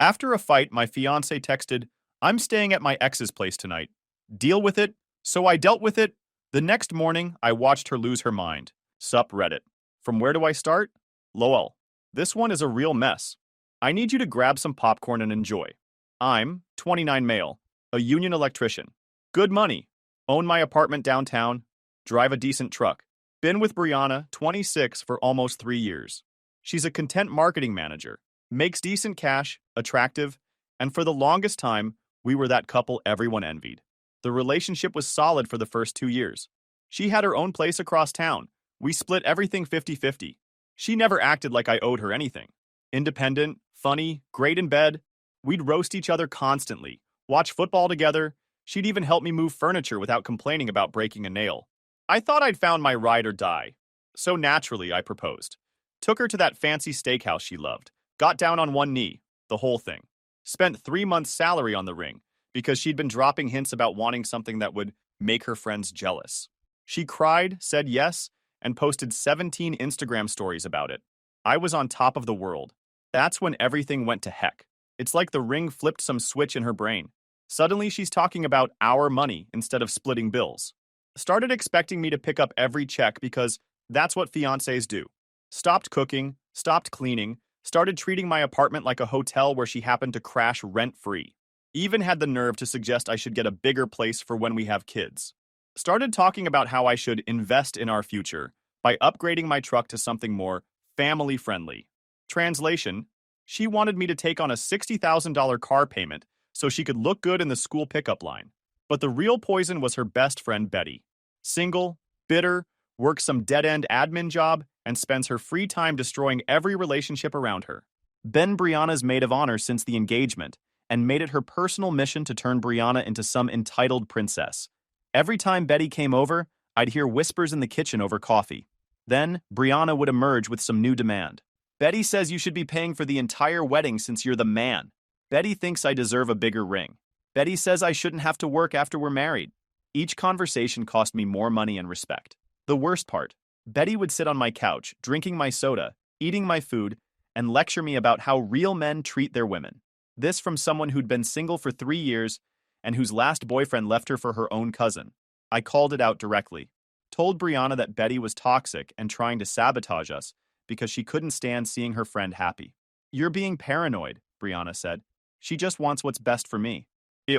After a fight, my fiancé texted, "I'm staying at my ex's place tonight. Deal with it." So I dealt with it. The next morning, I watched her lose her mind. Sup Reddit. From where do I start? Lol. This one is a real mess. I need you to grab some popcorn and enjoy. I'm 29 male, a union electrician. Good money. Own my apartment downtown. Drive a decent truck. Been with Brianna, 26, for almost 3 years. She's a content marketing manager. Makes decent cash, attractive, and for the longest time, we were that couple everyone envied. The relationship was solid for the first 2 years. She had her own place across town. We split everything 50-50. She never acted like I owed her anything. Independent, funny, great in bed. We'd roast each other constantly, watch football together. She'd even help me move furniture without complaining about breaking a nail. I thought I'd found my ride or die. So naturally, I proposed. Took her to that fancy steakhouse she loved. Got down on one knee. The whole thing. Spent 3 months' salary on the ring because she'd been dropping hints about wanting something that would make her friends jealous. She cried, said yes, and posted 17 Instagram stories about it. I was on top of the world. That's when everything went to heck. It's like the ring flipped some switch in her brain. Suddenly she's talking about our money instead of splitting bills. Started expecting me to pick up every check because that's what fiancés do. Stopped cooking, stopped cleaning, started treating my apartment like a hotel where she happened to crash rent-free. Even had the nerve to suggest I should get a bigger place for when we have kids. Started talking about how I should invest in our future by upgrading my truck to something more family-friendly. Translation: she wanted me to take on a $60,000 car payment so she could look good in the school pickup line. But the real poison was her best friend Betty. Single, bitter, works some dead-end admin job, and spends her free time destroying every relationship around her. Been Brianna's maid of honor since the engagement, and made it her personal mission to turn Brianna into some entitled princess. Every time Betty came over, I'd hear whispers in the kitchen over coffee. Then, Brianna would emerge with some new demand. Betty says you should be paying for the entire wedding since you're the man. Betty thinks I deserve a bigger ring. Betty says I shouldn't have to work after we're married. Each conversation cost me more money and respect. The worst part, Betty would sit on my couch, drinking my soda, eating my food, and lecture me about how real men treat their women. This from someone who'd been single for 3 years and whose last boyfriend left her for her own cousin. I called it out directly. Told Brianna that Betty was toxic and trying to sabotage us because she couldn't stand seeing her friend happy. "You're being paranoid," Brianna said. "She just wants what's best for me."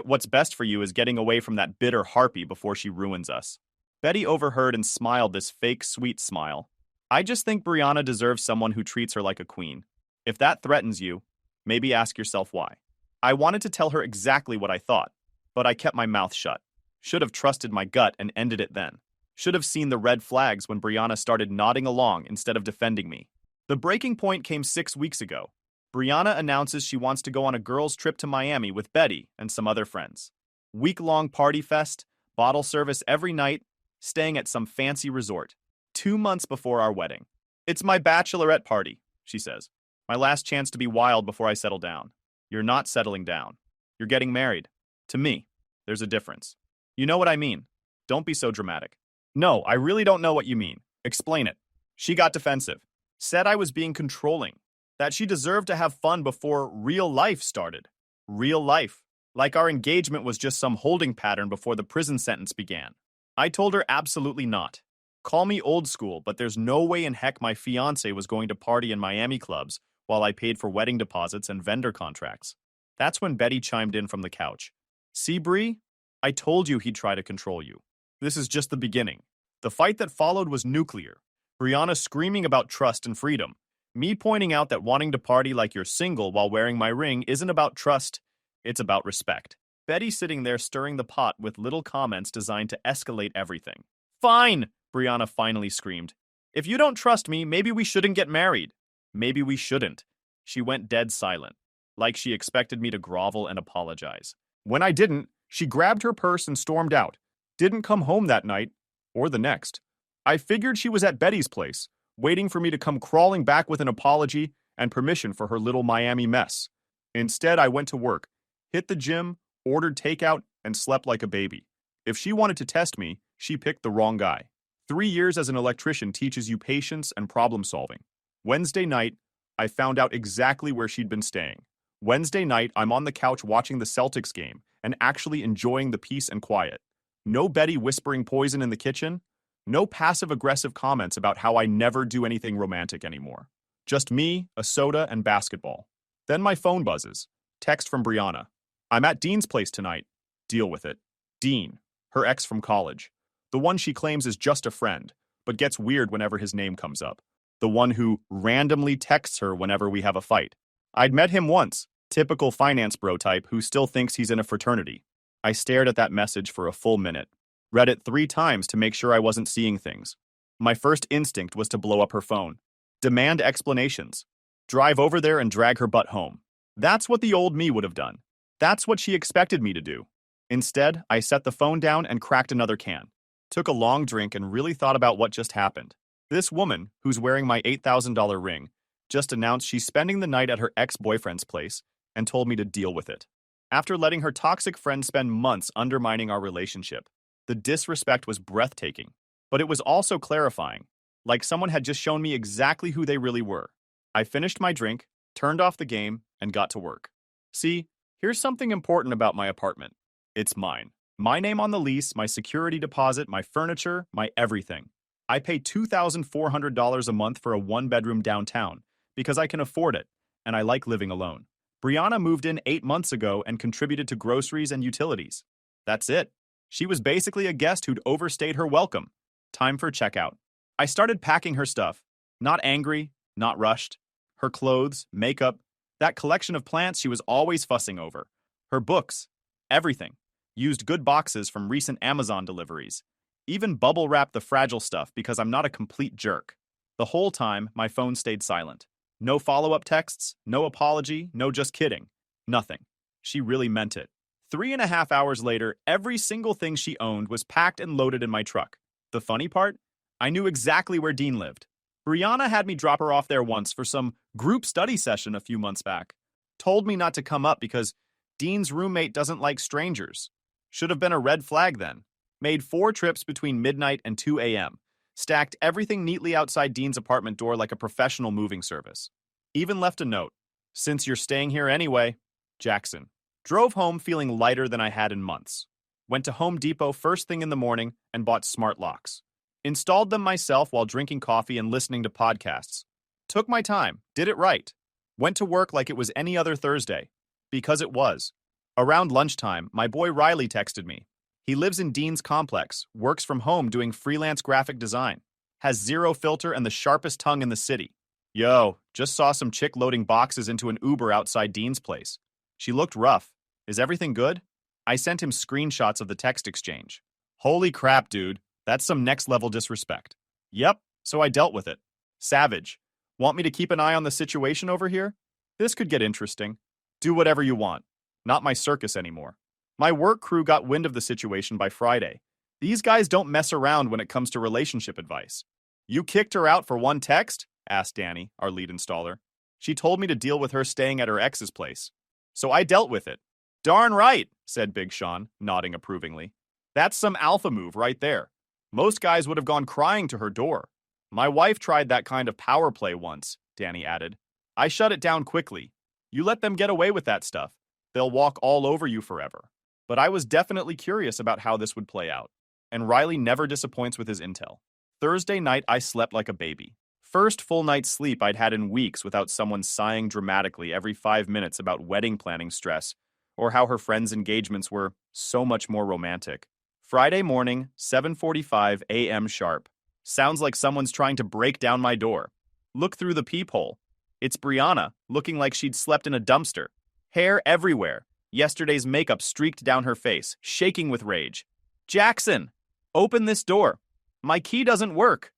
What's best for you is getting away from that bitter harpy before she ruins us." Betty overheard and smiled this fake sweet smile. "I just think Brianna deserves someone who treats her like a queen. If that threatens you, maybe ask yourself why." I wanted to tell her exactly what I thought, but I kept my mouth shut. Should have trusted my gut and ended it then. Should have seen the red flags when Brianna started nodding along instead of defending me. The breaking point came 6 weeks ago. Brianna announces she wants to go on a girls' trip to Miami with Betty and some other friends. Week-long party fest, bottle service every night, staying at some fancy resort. 2 months before our wedding. "It's my bachelorette party," she says. "My last chance to be wild before I settle down." You're not settling down. You're getting married. To me, there's a difference. You know what I mean. Don't be so dramatic. "No, I really don't know what you mean. Explain it." She got defensive. Said I was being controlling. That she deserved to have fun before real life started. Real life. Like our engagement was just some holding pattern before the prison sentence began. I told her absolutely not. Call me old school, but there's no way in heck my fiancé was going to party in Miami clubs while I paid for wedding deposits and vendor contracts. That's when Betty chimed in from the couch. "See, Bree? I told you he'd try to control you. This is just the beginning." The fight that followed was nuclear. Brianna screaming about trust and freedom. Me pointing out that wanting to party like you're single while wearing my ring isn't about trust, it's about respect. Betty sitting there stirring the pot with little comments designed to escalate everything. "Fine," Brianna finally screamed. "If you don't trust me, maybe we shouldn't get married." Maybe we shouldn't. She went dead silent, like she expected me to grovel and apologize. When I didn't, she grabbed her purse and stormed out. Didn't come home that night, or the next. I figured she was at Betty's place, waiting for me to come crawling back with an apology and permission for her little Miami mess. Instead, I went to work, hit the gym, ordered takeout, and slept like a baby. If she wanted to test me, she picked the wrong guy. 3 years as an electrician teaches you patience and problem solving. Wednesday night, I found out exactly where she'd been staying. Wednesday night, I'm on the couch watching the Celtics game and actually enjoying the peace and quiet. No Betty whispering poison in the kitchen. No passive-aggressive comments about how I never do anything romantic anymore. Just me, a soda, and basketball. Then my phone buzzes. Text from Brianna. I'm at Dean's place tonight. Deal with it. Dean, her ex from college. The one she claims is just a friend, but gets weird whenever his name comes up. The one who randomly texts her whenever we have a fight. I'd met him once, typical finance bro type who still thinks he's in a fraternity. I stared at that message for a full minute. Read it 3 times to make sure I wasn't seeing things. My first instinct was to blow up her phone. Demand explanations. Drive over there and drag her butt home. That's what the old me would have done. That's what she expected me to do. Instead, I set the phone down and cracked another can. Took a long drink and really thought about what just happened. This woman, who's wearing my $8,000 ring, just announced she's spending the night at her ex-boyfriend's place and told me to deal with it. After letting her toxic friend spend months undermining our relationship, the disrespect was breathtaking, but it was also clarifying, like someone had just shown me exactly who they really were. I finished my drink, turned off the game, and got to work. See, here's something important about my apartment. It's mine. My name on the lease, my security deposit, my furniture, my everything. I pay $2,400 a month for a 1-bedroom downtown because I can afford it, and I like living alone. Brianna moved in 8 months ago and contributed to groceries and utilities. That's it. She was basically a guest who'd overstayed her welcome. Time for checkout. I started packing her stuff. Not angry, not rushed. Her clothes, makeup, that collection of plants she was always fussing over. Her books, everything. Used good boxes from recent Amazon deliveries. Even bubble wrapped the fragile stuff because I'm not a complete jerk. The whole time, my phone stayed silent. No follow-up texts, no apology, no just kidding. Nothing. She really meant it. 3.5 hours later, every single thing she owned was packed and loaded in my truck. The funny part? I knew exactly where Dean lived. Brianna had me drop her off there once for some group study session a few months back. Told me not to come up because Dean's roommate doesn't like strangers. Should have been a red flag then. Made 4 trips between midnight and 2 a.m. Stacked everything neatly outside Dean's apartment door like a professional moving service. Even left a note. Since you're staying here anyway, Jackson. Drove home feeling lighter than I had in months. Went to Home Depot first thing in the morning and bought smart locks. Installed them myself while drinking coffee and listening to podcasts. Took my time, did it right. Went to work like it was any other Thursday. Because it was. Around lunchtime, my boy Riley texted me. He lives in Dean's complex, works from home doing freelance graphic design. Has 0 filter and the sharpest tongue in the city. Yo, just saw some chick loading boxes into an Uber outside Dean's place. She looked rough. Is everything good? I sent him screenshots of the text exchange. Holy crap, dude. That's some next-level disrespect. Yep, so I dealt with it. Savage. Want me to keep an eye on the situation over here? This could get interesting. Do whatever you want. Not my circus anymore. My work crew got wind of the situation by Friday. These guys don't mess around when it comes to relationship advice. You kicked her out for one text? Asked Danny, our lead installer. She told me to deal with her staying at her ex's place. So I dealt with it. Darn right, said Big Sean, nodding approvingly. That's some alpha move right there. Most guys would have gone crying to her door. My wife tried that kind of power play once, Danny added. I shut it down quickly. You let them get away with that stuff. They'll walk all over you forever. But I was definitely curious about how this would play out. And Riley never disappoints with his intel. Thursday night, I slept like a baby. First full night's sleep I'd had in weeks without someone sighing dramatically every 5 minutes about wedding planning stress, or how her friends' engagements were so much more romantic. Friday morning, 7:45 a.m. sharp. Sounds like someone's trying to break down my door. Look through the peephole. It's Brianna, looking like she'd slept in a dumpster. Hair everywhere. Yesterday's makeup streaked down her face, shaking with rage. Jackson! Open this door. My key doesn't work.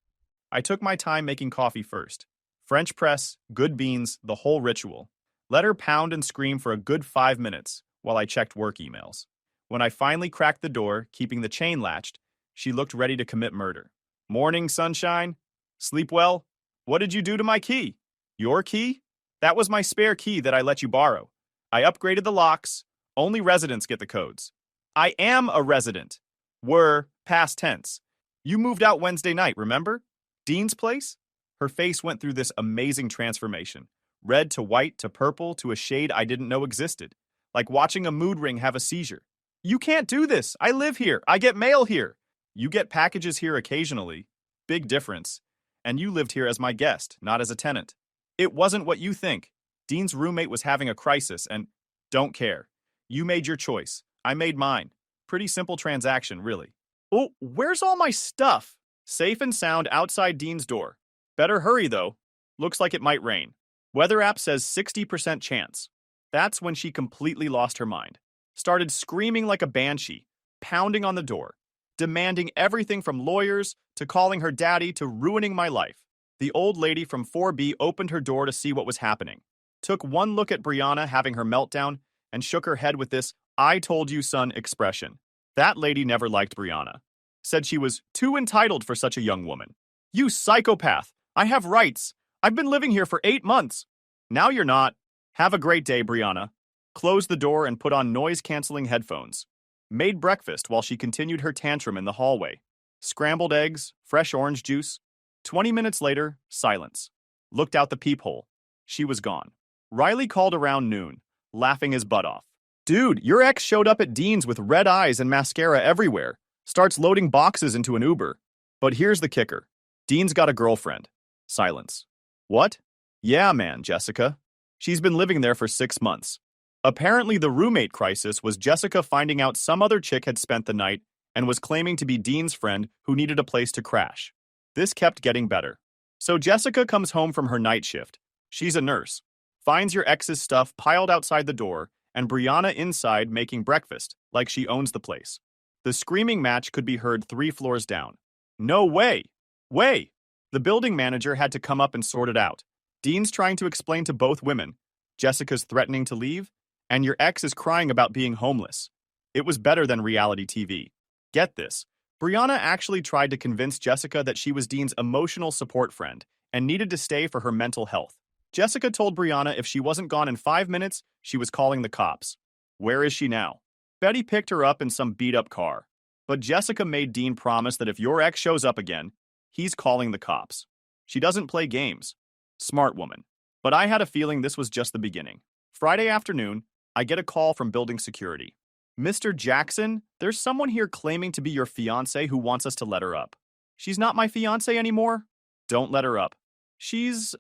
I took my time making coffee first. French press, good beans, the whole ritual. Let her pound and scream for a good 5 minutes while I checked work emails. When I finally cracked the door, keeping the chain latched, she looked ready to commit murder. Morning, sunshine. Sleep well? What did you do to my key? Your key? That was my spare key that I let you borrow. I upgraded the locks. Only residents get the codes. I am a resident. Were, past tense. You moved out Wednesday night, remember? Dean's place? Her face went through this amazing transformation. Red to white to purple to a shade I didn't know existed. Like watching a mood ring have a seizure. You can't do this. I live here. I get mail here. You get packages here occasionally. Big difference. And you lived here as my guest, not as a tenant. It wasn't what you think. Dean's roommate was having a crisis and don't care. You made your choice. I made mine. Pretty simple transaction, really. Oh, where's all my stuff? Safe and sound outside Dean's door. Better hurry, though. Looks like it might rain. Weather app says 60% chance. That's when she completely lost her mind. Started screaming like a banshee, pounding on the door, demanding everything from lawyers to calling her daddy to ruining my life. The old lady from 4B opened her door to see what was happening, took one look at Brianna having her meltdown, and shook her head with this "I told you, son" expression. That lady never liked Brianna. Said she was too entitled for such a young woman. You psychopath! I have rights! I've been living here for 8 months! Now you're not. Have a great day, Brianna. Closed the door and put on noise-canceling headphones. Made breakfast while she continued her tantrum in the hallway. Scrambled eggs, fresh orange juice. 20 minutes later, silence. Looked out the peephole. She was gone. Riley called around noon, laughing his butt off. Dude, your ex showed up at Dean's with red eyes and mascara everywhere. Starts loading boxes into an Uber. But here's the kicker. Dean's got a girlfriend. Silence. What? Yeah, man, Jessica. She's been living there for 6 months. Apparently the roommate crisis was Jessica finding out some other chick had spent the night and was claiming to be Dean's friend who needed a place to crash. This kept getting better. So Jessica comes home from her night shift. She's a nurse. Finds your ex's stuff piled outside the door and Brianna inside making breakfast, like she owns the place. The screaming match could be heard 3 floors down. No way! Way! The building manager had to come up and sort it out. Dean's trying to explain to both women. Jessica's threatening to leave, and your ex is crying about being homeless. It was better than reality TV. Get this. Brianna actually tried to convince Jessica that she was Dean's emotional support friend and needed to stay for her mental health. Jessica told Brianna if she wasn't gone in 5 minutes, she was calling the cops. Where is she now? Betty picked her up in some beat-up car. But Jessica made Dean promise that if your ex shows up again, he's calling the cops. She doesn't play games. Smart woman. But I had a feeling this was just the beginning. Friday afternoon, I get a call from building security. Mr. Jackson, there's someone here claiming to be your fiancé who wants us to let her up. She's not my fiancé anymore? Don't let her up. She's,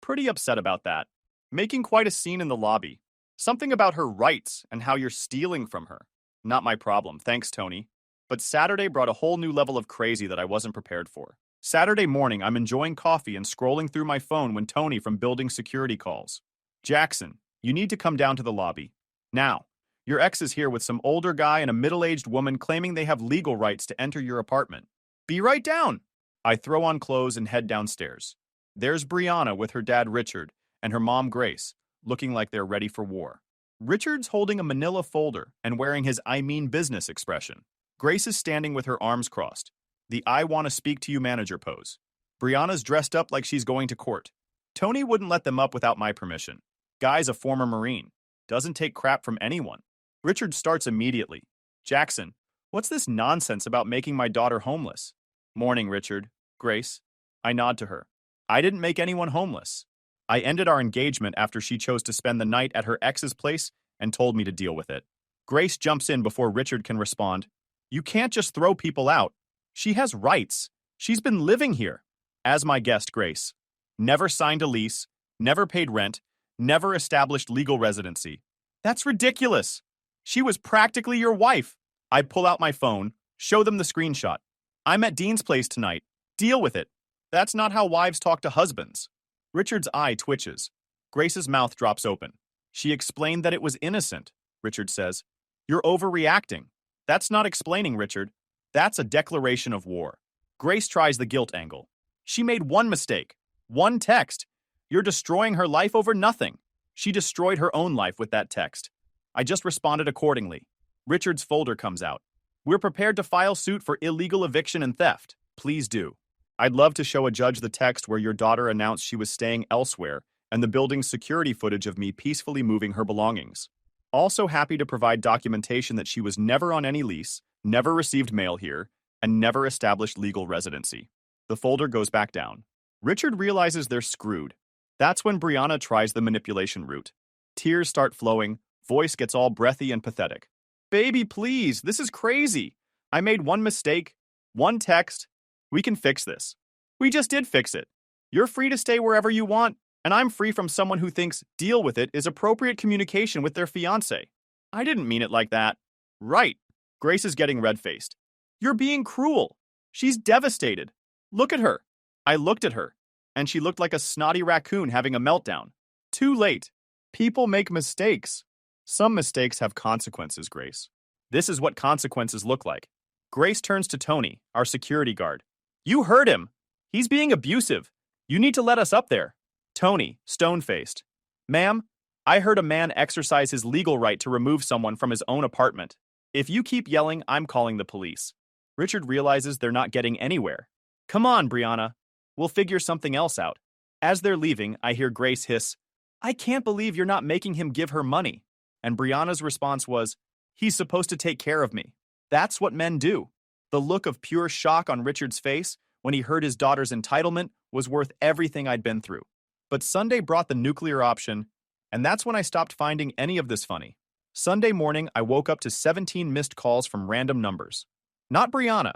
pretty upset about that. Making quite a scene in the lobby. Something about her rights and how you're stealing from her. Not my problem, thanks, Tony. But Saturday brought a whole new level of crazy that I wasn't prepared for. Saturday morning, I'm enjoying coffee and scrolling through my phone when Tony from building security calls. Jackson, you need to come down to the lobby. Now, your ex is here with some older guy and a middle-aged woman claiming they have legal rights to enter your apartment. Be right down. I throw on clothes and head downstairs. There's Brianna with her dad Richard and her mom Grace, looking like they're ready for war. Richard's holding a manila folder and wearing his "I mean business" expression. Grace is standing with her arms crossed, the "I want to speak to you" manager pose. Brianna's dressed up like she's going to court. Tony wouldn't let them up without my permission. Guy's a former Marine. Doesn't take crap from anyone. Richard starts immediately. Jackson, what's this nonsense about making my daughter homeless? Morning, Richard. Grace. I nod to her. I didn't make anyone homeless. I ended our engagement after she chose to spend the night at her ex's place and told me to deal with it. Grace jumps in before Richard can respond. You can't just throw people out. She has rights. She's been living here. As my guest, Grace. Never signed a lease, never paid rent, never established legal residency. That's ridiculous. She was practically your wife. I pull out my phone, show them the screenshot. I'm at Dean's place tonight. Deal with it. That's not how wives talk to husbands. Richard's eye twitches. Grace's mouth drops open. She explained that it was innocent, Richard says. You're overreacting. That's not explaining, Richard. That's a declaration of war. Grace tries the guilt angle. She made one mistake. One text. You're destroying her life over nothing. She destroyed her own life with that text. I just responded accordingly. Richard's folder comes out. We're prepared to file suit for illegal eviction and theft. Please do. I'd love to show a judge the text where your daughter announced she was staying elsewhere and the building's security footage of me peacefully moving her belongings. Also happy to provide documentation that she was never on any lease, never received mail here, and never established legal residency. The folder goes back down. Richard realizes they're screwed. That's when Brianna tries the manipulation route. Tears start flowing, voice gets all breathy and pathetic. Baby, please, this is crazy. I made one mistake, one text. We can fix this. We just did fix it. You're free to stay wherever you want, and I'm free from someone who thinks deal with it is appropriate communication with their fiancé. I didn't mean it like that. Right. Grace is getting red-faced. You're being cruel. She's devastated. Look at her. I looked at her, and she looked like a snotty raccoon having a meltdown. Too late. People make mistakes. Some mistakes have consequences, Grace. This is what consequences look like. Grace turns to Tony, our security guard. You heard him. He's being abusive. You need to let us up there. Tony, stone-faced. Ma'am, I heard a man exercise his legal right to remove someone from his own apartment. If you keep yelling, I'm calling the police. Richard realizes they're not getting anywhere. Come on, Brianna. We'll figure something else out. As they're leaving, I hear Grace hiss, I can't believe you're not making him give her money. And Brianna's response was, he's supposed to take care of me. That's what men do. The look of pure shock on Richard's face when he heard his daughter's entitlement was worth everything I'd been through. But Sunday brought the nuclear option, and that's when I stopped finding any of this funny. Sunday morning, I woke up to 17 missed calls from random numbers. Not Brianna.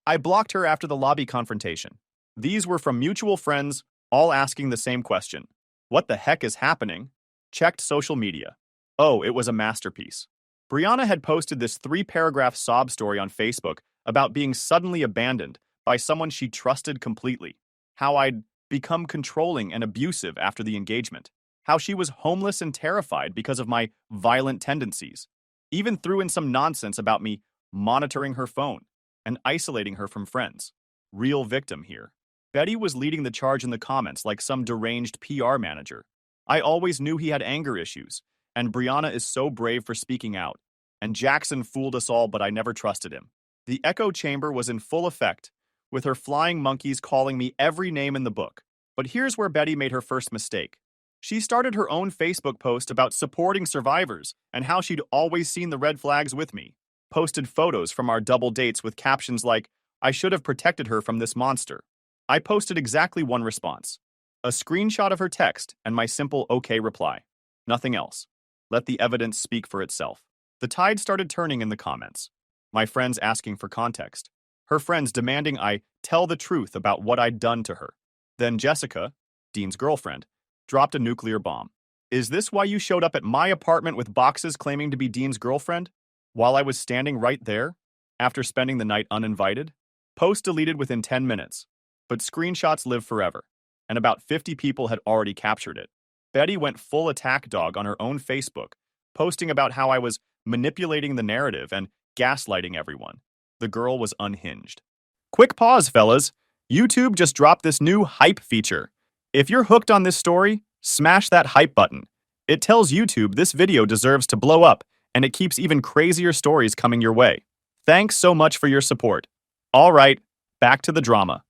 I blocked her after the lobby confrontation. These were from mutual friends, all asking the same question. What the heck is happening? Checked social media. Oh, it was a masterpiece. Brianna had posted this 3-paragraph sob story on Facebook about being suddenly abandoned by someone she trusted completely. How I'd become controlling and abusive after the engagement. How she was homeless and terrified because of my violent tendencies. Even threw in some nonsense about me monitoring her phone and isolating her from friends. Real victim here. Betty was leading the charge in the comments like some deranged PR manager. I always knew he had anger issues, and Brianna is so brave for speaking out. And Jackson fooled us all, but I never trusted him. The echo chamber was in full effect, with her flying monkeys calling me every name in the book. But here's where Betty made her first mistake. She started her own Facebook post about supporting survivors and how she'd always seen the red flags with me. Posted photos from our double dates with captions like, I should have protected her from this monster. I posted exactly one response. A screenshot of her text and my simple okay reply. Nothing else. Let the evidence speak for itself. The tide started turning in the comments. My friends asking for context. Her friends demanding I tell the truth about what I'd done to her. Then Jessica, Dean's girlfriend, dropped a nuclear bomb. Is this why you showed up at my apartment with boxes claiming to be Dean's girlfriend? While I was standing right there, after spending the night uninvited? Post deleted within 10 minutes. But screenshots live forever, and about 50 people had already captured it. Betty went full attack dog on her own Facebook, posting about how I was manipulating the narrative and gaslighting everyone. The girl was unhinged. Quick pause, fellas. YouTube just dropped this new hype feature. If you're hooked on this story, smash that hype button. It tells YouTube this video deserves to blow up, and it keeps even crazier stories coming your way. Thanks so much for your support. All right, back to the drama.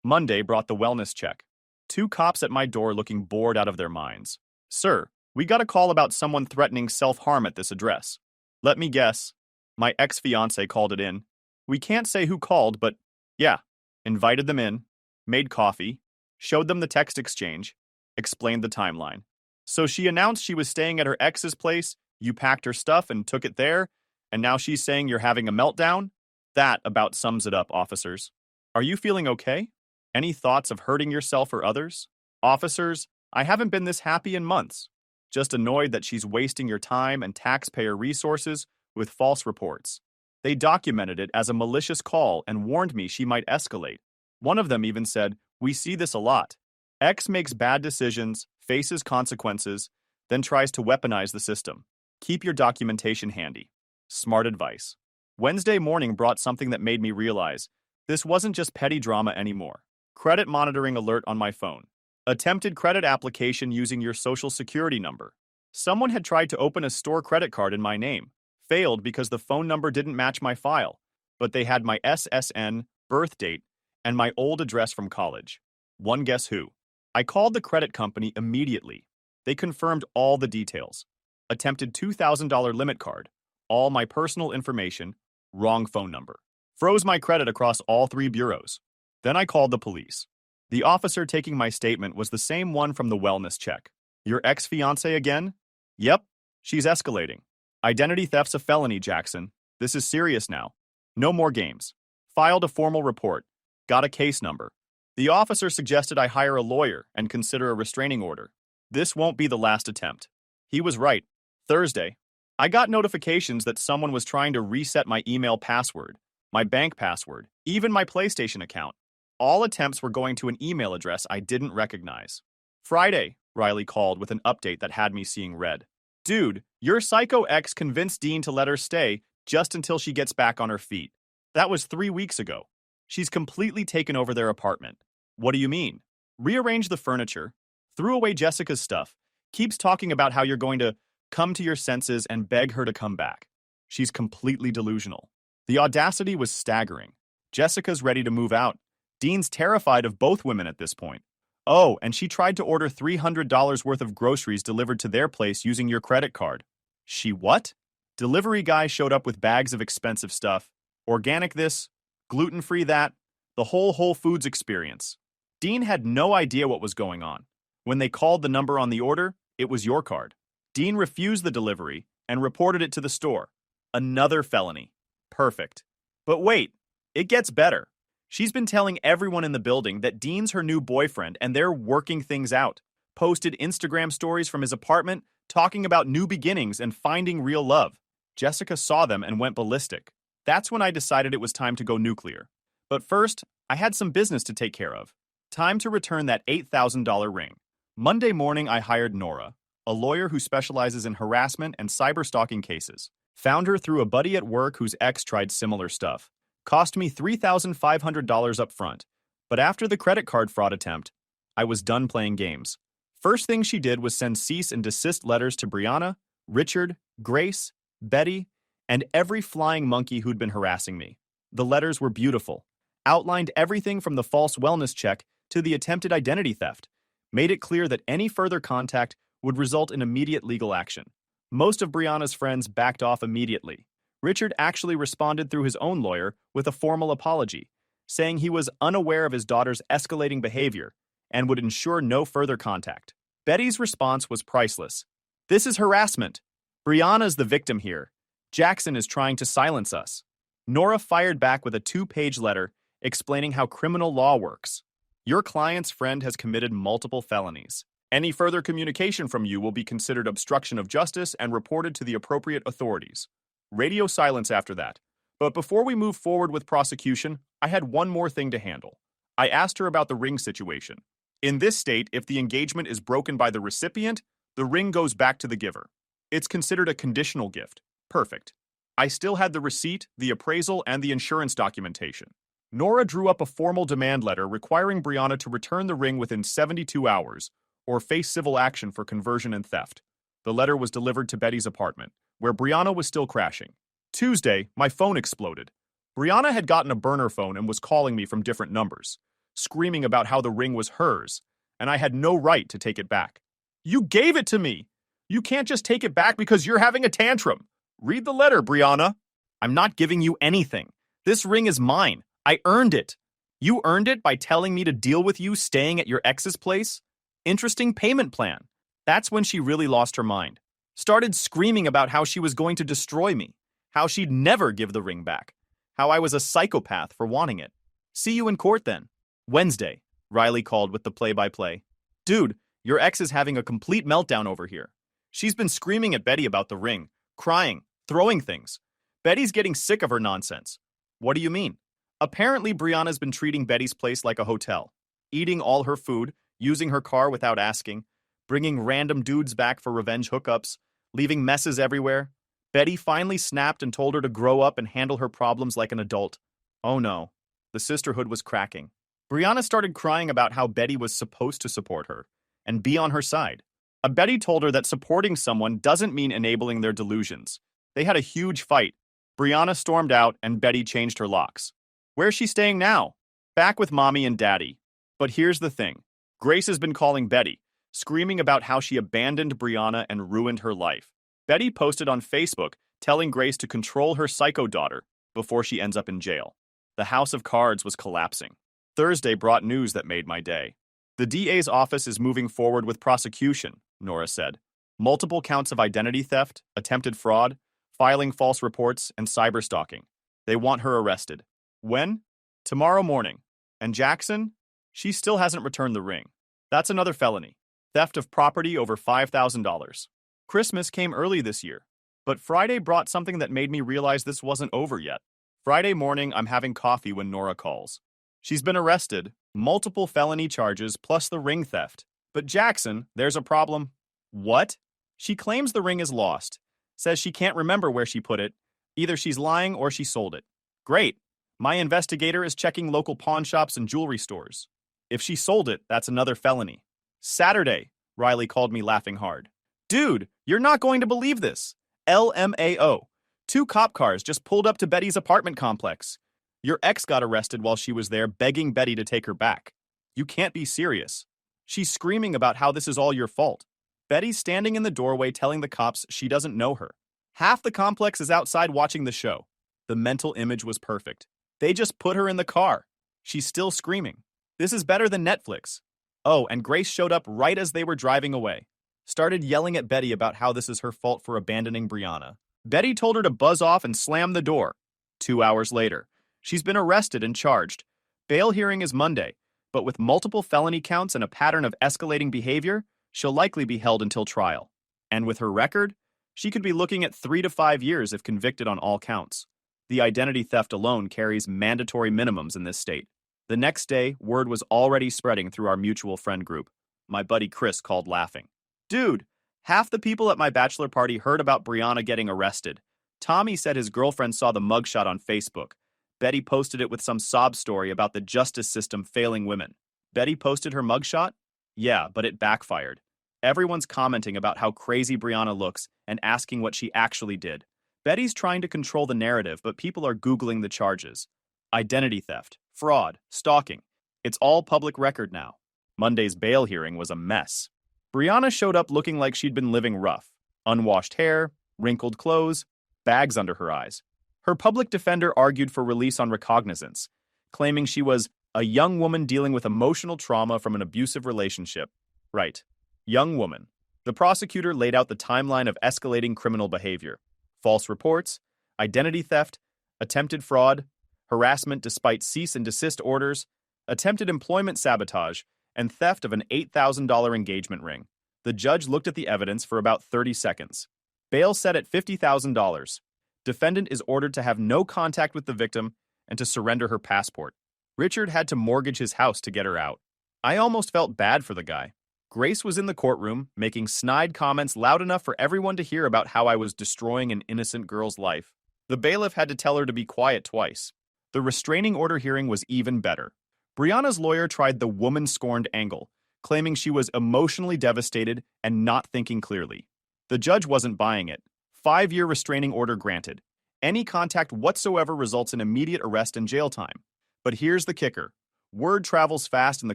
Monday brought the wellness check. 2 cops at my door looking bored out of their minds. Sir, we got a call about someone threatening self-harm at this address. Let me guess. My ex-fiancé called it in. We can't say who called, but yeah. Invited them in, made coffee, showed them the text exchange, explained the timeline. So she announced she was staying at her ex's place, you packed her stuff and took it there, and now she's saying you're having a meltdown? That about sums it up, officers. Are you feeling okay? Any thoughts of hurting yourself or others? Officers, I haven't been this happy in months. Just annoyed that she's wasting your time and taxpayer resources with false reports. They documented it as a malicious call and warned me she might escalate. One of them even said, we see this a lot. X makes bad decisions, faces consequences, then tries to weaponize the system. Keep your documentation handy. Smart advice. Wednesday morning brought something that made me realize this wasn't just petty drama anymore. Credit monitoring alert on my phone. Attempted credit application using your social security number. Someone had tried to open a store credit card in my name. Failed because the phone number didn't match my file, but they had my SSN, birth date, and my old address from college. One guess who? I called the credit company immediately. They confirmed all the details. Attempted $2,000 limit card. All my personal information. Wrong phone number. Froze my credit across all 3 bureaus. Then I called the police. The officer taking my statement was the same one from the wellness check. Your ex-fiancée again? Yep, she's escalating. Identity theft's a felony, Jackson. This is serious now. No more games. Filed a formal report. Got a case number. The officer suggested I hire a lawyer and consider a restraining order. This won't be the last attempt. He was right. Thursday, I got notifications that someone was trying to reset my email password, my bank password, even my PlayStation account. All attempts were going to an email address I didn't recognize. Friday, Riley called with an update that had me seeing red. Dude, your psycho ex convinced Dean to let her stay just until she gets back on her feet. That was 3 weeks ago. She's completely taken over their apartment. What do you mean? Rearrange the furniture, threw away Jessica's stuff, keeps talking about how you're going to come to your senses and beg her to come back. She's completely delusional. The audacity was staggering. Jessica's ready to move out. Dean's terrified of both women at this point. Oh, and she tried to order $300 worth of groceries delivered to their place using your credit card. She what? Delivery guy showed up with bags of expensive stuff. Organic this, gluten-free that, the whole Whole Foods experience. Dean had no idea what was going on. When they called the number on the order, it was your card. Dean refused the delivery and reported it to the store. Another felony. Perfect. But wait, it gets better. She's been telling everyone in the building that Dean's her new boyfriend and they're working things out. Posted Instagram stories from his apartment talking about new beginnings and finding real love. Jessica saw them and went ballistic. That's when I decided it was time to go nuclear. But first, I had some business to take care of. Time to return that $8,000 ring. Monday morning, I hired Nora, a lawyer who specializes in harassment and cyberstalking cases. Found her through a buddy at work whose ex tried similar stuff. Cost me $3,500 up front. But after the credit card fraud attempt, I was done playing games. First thing she did was send cease and desist letters to Brianna, Richard, Grace, Betty, and every flying monkey who'd been harassing me. The letters were beautiful. Outlined everything from the false wellness check to the attempted identity theft. Made it clear that any further contact would result in immediate legal action. Most of Brianna's friends backed off immediately. Richard actually responded through his own lawyer with a formal apology, saying he was unaware of his daughter's escalating behavior and would ensure no further contact. Betty's response was priceless. This is harassment. Brianna's the victim here. Jackson is trying to silence us. Nora fired back with a 2-page letter explaining how criminal law works. Your client's friend has committed multiple felonies. Any further communication from you will be considered obstruction of justice and reported to the appropriate authorities. Radio silence after that. But before we move forward with prosecution, I had one more thing to handle. I asked her about the ring situation. In this state, if the engagement is broken by the recipient, the ring goes back to the giver. It's considered a conditional gift. Perfect. I still had the receipt, the appraisal, and the insurance documentation. Nora drew up a formal demand letter requiring Brianna to return the ring within 72 hours or face civil action for conversion and theft. The letter was delivered to Betty's apartment, where Brianna was still crashing. Tuesday, my phone exploded. Brianna had gotten a burner phone and was calling me from different numbers, screaming about how the ring was hers, and I had no right to take it back. You gave it to me! You can't just take it back because you're having a tantrum! Read the letter, Brianna. I'm not giving you anything. This ring is mine. I earned it. You earned it by telling me to deal with you staying at your ex's place? Interesting payment plan. That's when she really lost her mind. Started screaming about how she was going to destroy me, how she'd never give the ring back, how I was a psychopath for wanting it. See you in court then. Wednesday, Riley called with the play-by-play. Dude, your ex is having a complete meltdown over here. She's been screaming at Betty about the ring, crying, throwing things. Betty's getting sick of her nonsense. What do you mean? Apparently, Brianna's been treating Betty's place like a hotel, eating all her food, using her car without asking, bringing random dudes back for revenge hookups, leaving messes everywhere. Betty finally snapped and told her to grow up and handle her problems like an adult. Oh no, the sisterhood was cracking. Brianna started crying about how Betty was supposed to support her and be on her side. Betty told her that supporting someone doesn't mean enabling their delusions. They had a huge fight. Brianna stormed out and Betty changed her locks. Where's she staying now? Back with Mommy and Daddy. But here's the thing. Grace has been calling Betty, screaming about how she abandoned Brianna and ruined her life. Betty posted on Facebook telling Grace to control her psycho daughter before she ends up in jail. The house of cards was collapsing. Thursday brought news that made my day. The DA's office is moving forward with prosecution, Nora said. Multiple counts of identity theft, attempted fraud, filing false reports, and cyberstalking. They want her arrested. When? Tomorrow morning. And Jackson? She still hasn't returned the ring. That's another felony. Theft of property over $5,000. Christmas came early this year, but Friday brought something that made me realize this wasn't over yet. Friday morning, I'm having coffee when Nora calls. She's been arrested, multiple felony charges plus the ring theft. But Jackson, there's a problem. What? She claims the ring is lost, says she can't remember where she put it. Either she's lying or she sold it. Great. My investigator is checking local pawn shops and jewelry stores. If she sold it, that's another felony. Saturday, Riley called me laughing hard. Dude, you're not going to believe this. LMAO. 2 cop cars just pulled up to Betty's apartment complex. Your ex got arrested while she was there begging Betty to take her back. You can't be serious. She's screaming about how this is all your fault. Betty's standing in the doorway telling the cops she doesn't know her. Half the complex is outside watching the show. The mental image was perfect. They just put her in the car. She's still screaming. This is better than Netflix. Oh, and Grace showed up right as they were driving away. Started yelling at Betty about how this is her fault for abandoning Brianna. Betty told her to buzz off and slam the door. 2 hours later, she's been arrested and charged. Bail hearing is Monday, but with multiple felony counts and a pattern of escalating behavior, she'll likely be held until trial. And with her record, she could be looking at 3 to 5 years if convicted on all counts. The identity theft alone carries mandatory minimums in this state. The next day, word was already spreading through our mutual friend group. My buddy Chris called laughing. Dude, half the people at my bachelor party heard about Brianna getting arrested. Tommy said his girlfriend saw the mugshot on Facebook. Betty posted it with some sob story about the justice system failing women. Betty posted her mugshot? Yeah, but it backfired. Everyone's commenting about how crazy Brianna looks and asking what she actually did. Betty's trying to control the narrative, but people are Googling the charges. Identity theft, fraud, stalking. It's all public record now. Monday's bail hearing was a mess. Brianna showed up looking like she'd been living rough. Unwashed hair, wrinkled clothes, bags under her eyes. Her public defender argued for release on recognizance, claiming she was a young woman dealing with emotional trauma from an abusive relationship. Right. Young woman. The prosecutor laid out the timeline of escalating criminal behavior. False reports, identity theft, attempted fraud, harassment despite cease and desist orders, attempted employment sabotage, and theft of an $8,000 engagement ring. The judge looked at the evidence for about 30 seconds. Bail set at $50,000. Defendant is ordered to have no contact with the victim and to surrender her passport. Richard had to mortgage his house to get her out. I almost felt bad for the guy. Grace was in the courtroom, making snide comments loud enough for everyone to hear about how I was destroying an innocent girl's life. The bailiff had to tell her to be quiet twice. The restraining order hearing was even better. Brianna's lawyer tried the woman-scorned angle, claiming she was emotionally devastated and not thinking clearly. The judge wasn't buying it. 5-year restraining order granted. Any contact whatsoever results in immediate arrest and jail time. But here's the kicker. Word travels fast in the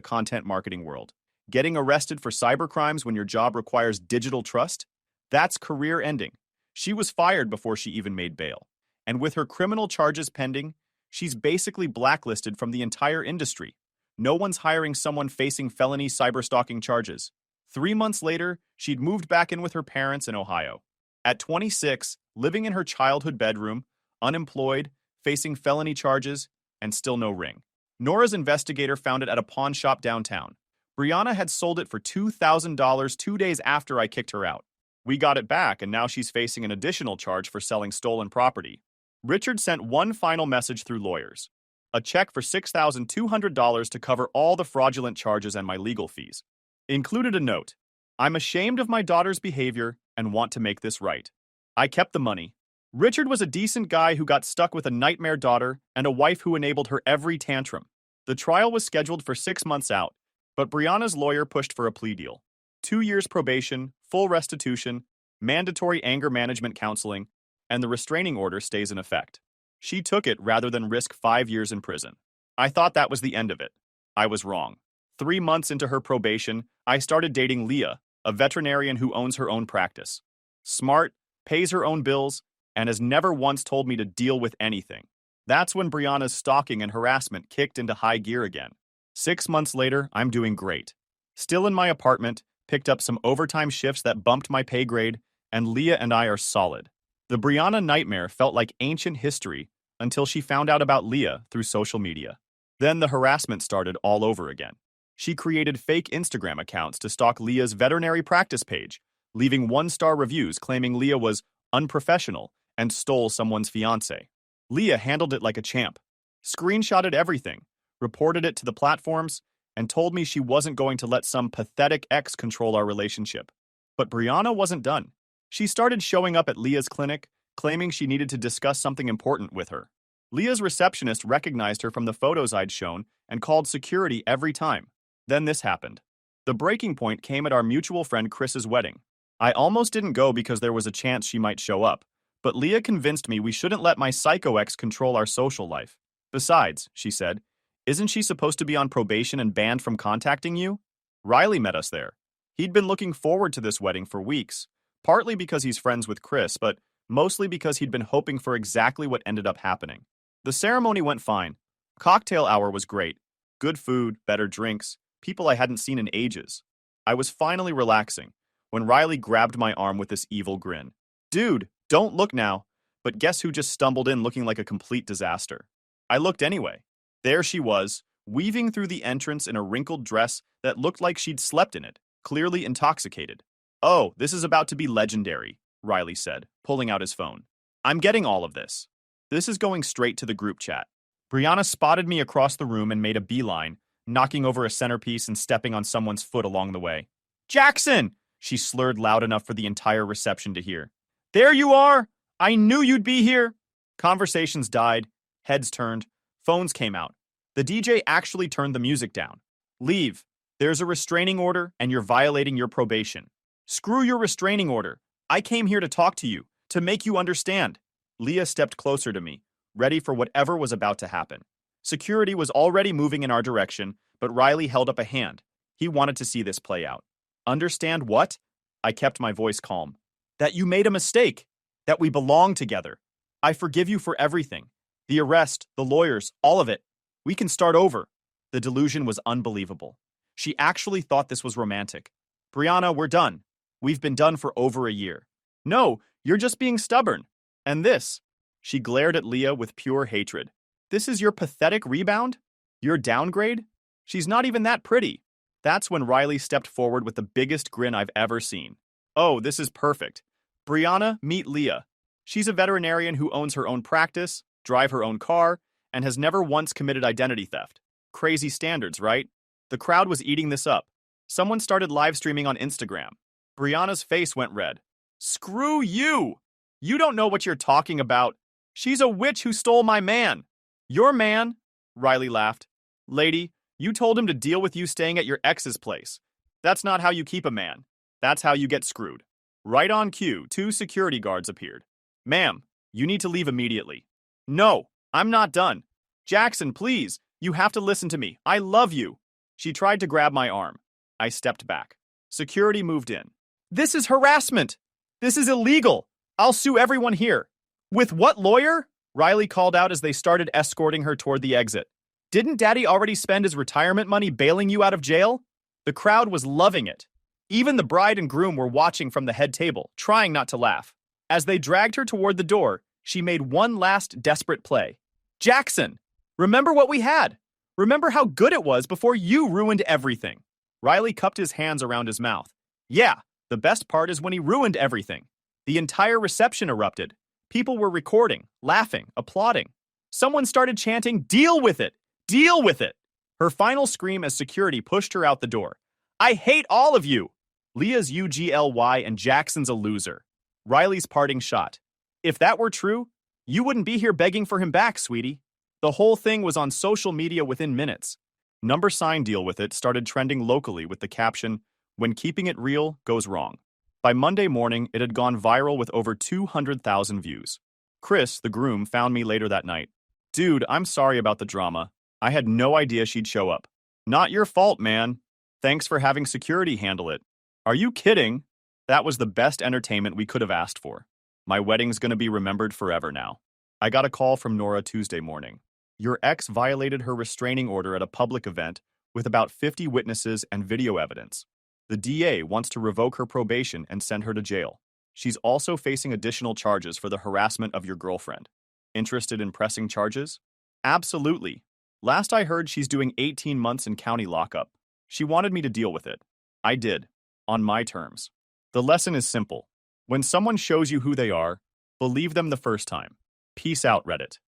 content marketing world. Getting arrested for cybercrimes when your job requires digital trust? That's career-ending. She was fired before she even made bail. And with her criminal charges pending, she's basically blacklisted from the entire industry. No one's hiring someone facing felony cyberstalking charges. 3 months later, she'd moved back in with her parents in Ohio. At 26, living in her childhood bedroom, unemployed, facing felony charges, and still no ring. Nora's investigator found it at a pawn shop downtown. Brianna had sold it for $2,000 2 days after I kicked her out. We got it back, and now she's facing an additional charge for selling stolen property. Richard sent one final message through lawyers. A check for $6,200 to cover all the fraudulent charges and my legal fees. Included a note. I'm ashamed of my daughter's behavior and want to make this right. I kept the money. Richard was a decent guy who got stuck with a nightmare daughter and a wife who enabled her every tantrum. The trial was scheduled for 6 months out, but Brianna's lawyer pushed for a plea deal. 2 years probation, full restitution, mandatory anger management counseling, and the restraining order stays in effect. She took it rather than risk 5 years in prison. I thought that was the end of it. I was wrong. 3 months into her probation, I started dating Leah, a veterinarian who owns her own practice. Smart, pays her own bills, and has never once told me to deal with anything. That's when Brianna's stalking and harassment kicked into high gear again. 6 months later, I'm doing great. Still in my apartment, picked up some overtime shifts that bumped my pay grade, and Leah and I are solid. The Brianna nightmare felt like ancient history until she found out about Leah through social media. Then the harassment started all over again. She created fake Instagram accounts to stalk Leah's veterinary practice page, leaving one-star reviews claiming Leah was unprofessional and stole someone's fiancé. Leah handled it like a champ, screenshotted everything, reported it to the platforms, and told me she wasn't going to let some pathetic ex control our relationship. But Brianna wasn't done. She started showing up at Leah's clinic, claiming she needed to discuss something important with her. Leah's receptionist recognized her from the photos I'd shown and called security every time. Then this happened. The breaking point came at our mutual friend Chris's wedding. I almost didn't go because there was a chance she might show up, but Leah convinced me we shouldn't let my psycho ex control our social life. Besides, she said, isn't she supposed to be on probation and banned from contacting you? Riley met us there. He'd been looking forward to this wedding for weeks, partly because he's friends with Chris, but mostly because he'd been hoping for exactly what ended up happening. The ceremony went fine. Cocktail hour was great. Good food, better drinks, people I hadn't seen in ages. I was finally relaxing when Riley grabbed my arm with this evil grin. Dude, don't look now. But guess who just stumbled in looking like a complete disaster? I looked anyway. There she was, weaving through the entrance in a wrinkled dress that looked like she'd slept in it, clearly intoxicated. Oh, this is about to be legendary, Riley said, pulling out his phone. I'm getting all of this. This is going straight to the group chat. Brianna spotted me across the room and made a beeline, knocking over a centerpiece and stepping on someone's foot along the way. Jackson! She slurred loud enough for the entire reception to hear. There you are! I knew you'd be here! Conversations died, heads turned, phones came out. The DJ actually turned the music down. Leave. There's a restraining order and you're violating your probation. Screw your restraining order. I came here to talk to you, to make you understand. Leah stepped closer to me, ready for whatever was about to happen. Security was already moving in our direction, but Riley held up a hand. He wanted to see this play out. Understand what? I kept my voice calm. That you made a mistake. That we belong together. I forgive you for everything. The arrest, the lawyers, all of it. We can start over. The delusion was unbelievable. She actually thought this was romantic. Brianna, we're done. We've been done for over a year. No, you're just being stubborn. And this. She glared at Leah with pure hatred. This is your pathetic rebound? Your downgrade? She's not even that pretty. That's when Riley stepped forward with the biggest grin I've ever seen. Oh, this is perfect. Brianna, meet Leah. She's a veterinarian who owns her own practice, drives her own car, and has never once committed identity theft. Crazy standards, right? The crowd was eating this up. Someone started live streaming on Instagram. Brianna's face went red. Screw you! You don't know what you're talking about. She's a witch who stole my man. Your man? Riley laughed. Lady, you told him to deal with you staying at your ex's place. That's not how you keep a man. That's how you get screwed. Right on cue, 2 security guards appeared. Ma'am, you need to leave immediately. No, I'm not done. Jackson, please, you have to listen to me. I love you. She tried to grab my arm. I stepped back. Security moved in. This is harassment. This is illegal. I'll sue everyone here. With what lawyer? Riley called out as they started escorting her toward the exit. Didn't Daddy already spend his retirement money bailing you out of jail? The crowd was loving it. Even the bride and groom were watching from the head table, trying not to laugh. As they dragged her toward the door, she made one last desperate play. Jackson, remember what we had. Remember how good it was before you ruined everything. Riley cupped his hands around his mouth. Yeah, the best part is when he ruined everything. The entire reception erupted. People were recording, laughing, applauding. Someone started chanting, "Deal with it! Deal with it!" Her final scream as security pushed her out the door. I hate all of you! Leah's UGLY and Jackson's a loser. Riley's parting shot. If that were true, you wouldn't be here begging for him back, sweetie. The whole thing was on social media within minutes. Number sign deal with it started trending locally with the caption, "When keeping it real goes wrong." By Monday morning, it had gone viral with over 200,000 views. Chris, the groom, found me later that night. Dude, I'm sorry about the drama. I had no idea she'd show up. Not your fault, man. Thanks for having security handle it. Are you kidding? That was the best entertainment we could have asked for. My wedding's gonna be remembered forever now. I got a call from Nora Tuesday morning. Your ex violated her restraining order at a public event with about 50 witnesses and video evidence. The DA wants to revoke her probation and send her to jail. She's also facing additional charges for the harassment of your girlfriend. Interested in pressing charges? Absolutely. Last I heard, she's doing 18 months in county lockup. She wanted me to deal with it. I did, on my terms. The lesson is simple. When someone shows you who they are, believe them the first time. Peace out, Reddit.